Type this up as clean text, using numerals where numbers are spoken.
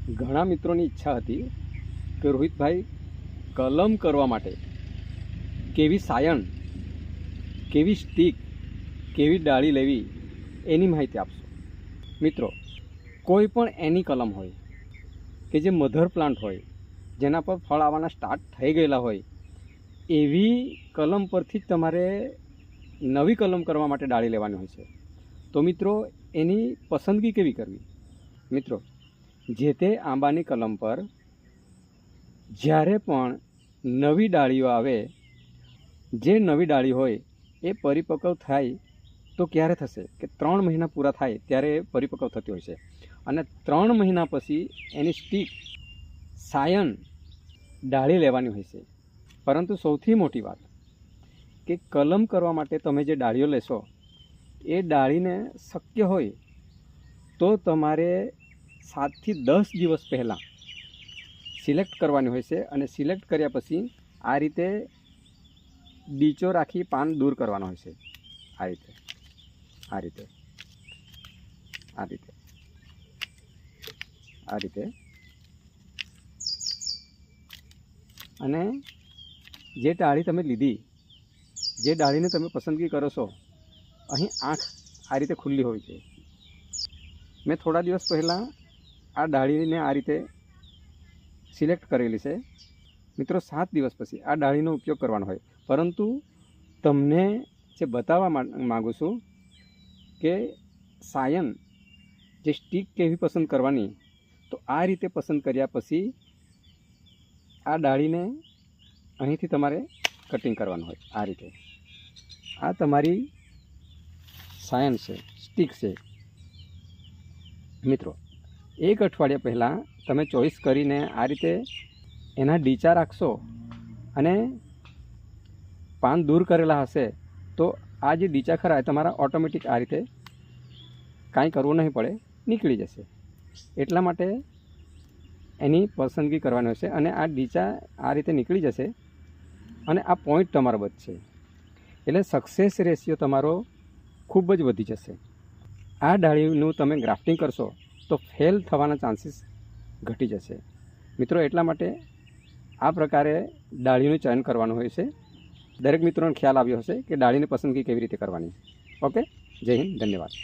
ઘણા મિત્રોની ઈચ્છા હતી કે રોહિતભાઈ કલમ કરવા માટે કેવી સાયણ, કેવી સ્ટીક, કેવી ડાળી લેવી એની માહિતી આપશો. મિત્રો, કોઈ પણ એની કલમ હોય કે જે મધર પ્લાન્ટ હોય, જેના પર ફળ આવવાના સ્ટાર્ટ થઈ ગયેલા હોય, એવી કલમ પરથી જ તમારે નવી કલમ કરવા માટે ડાળી લેવાની હોય છે. તો મિત્રો, એની પસંદગી કેવી કરવી? મિત્રો, જે તે આંબાની કલમ પર જ્યારે પણ નવી ડાળીઓ આવે, જે નવી ડાળી હોય એ પરિપક્વ થાય તો ક્યારે થશે કે 3 મહિના પૂરા થાય ત્યારે પરિપક્વ થતી હોય છે. અને 3 મહિના પછી એની સ્ટીક, સાયન ડાળી લેવાની હોય છે. પરંતુ સૌથી મોટી વાત કે કલમ કરવા માટે તમે જે ડાળીઓ લેશો એ ડાળીને શક્ય હોય તો તમારે 7 થી 10 દિવસ પહેલાં સિલેક્ટ કરવાની હોય છે. અને સિલેક્ટ કર્યા પછી આ રીતે ડીચો રાખી પાન દૂર કરવાનો હોય છે. આ રીતે આ રીતે આ રીતે આ રીતે. અને જે ડાળી તમે લીધી, જે ડાળીને તમે પસંદગી કરો છો, અહીં આંખ આ રીતે ખુલ્લી હોય છે. મેં થોડા દિવસ પહેલાં આ ડાળીને આ રીતે સિલેક્ટ કરેલી છે. મિત્રો, 7 દિવસ પછી આ ડાળીનો ઉપયોગ કરવાનો હોય. પરંતુ તમને જે બતાવવા માગું છું કે સાયન જે સ્ટીક કેવી પસંદ કરવાની, તો આ રીતે પસંદ કર્યા પછી આ ડાળીને અહીંથી તમારે કટિંગ કરવાનું હોય. આ રીતે આ તમારી સાયન છે, સ્ટીક છે. મિત્રો, 1 અઠવાડિયા પહેલાં તમે ચોઈસ કરીને આ રીતે એના ડીચા રાખશો અને પાન દૂર કરેલા હશે તો આ જે ડીચા ખરા એ તમારા ઓટોમેટિક આ રીતે કાંઈ કરવું નહીં પડે, નીકળી જશે. એટલા માટે એની પસંદગી કરવાની હશે. અને આ ડીચા આ રીતે નીકળી જશે અને આ પોઈન્ટ તમારો બચશે. એટલે સક્સેસ રેશિયો તમારો ખૂબ જ વધી જશે. આ ડાળીનું તમે ગ્રાફ્ટિંગ કરશો તો ફેલ થવાના ચાન્સીસ ઘટી જશે. મિત્રો, એટલા માટે આ પ્રકારે ડાળીનું ચયન કરવાનું હોય છે. દરેક મિત્રોને ખ્યાલ આવ્યો હશે કે ડાળીની પસંદગી કેવી રીતે કરવાની. ઓકે, જય હિન્દ, ધન્યવાદ.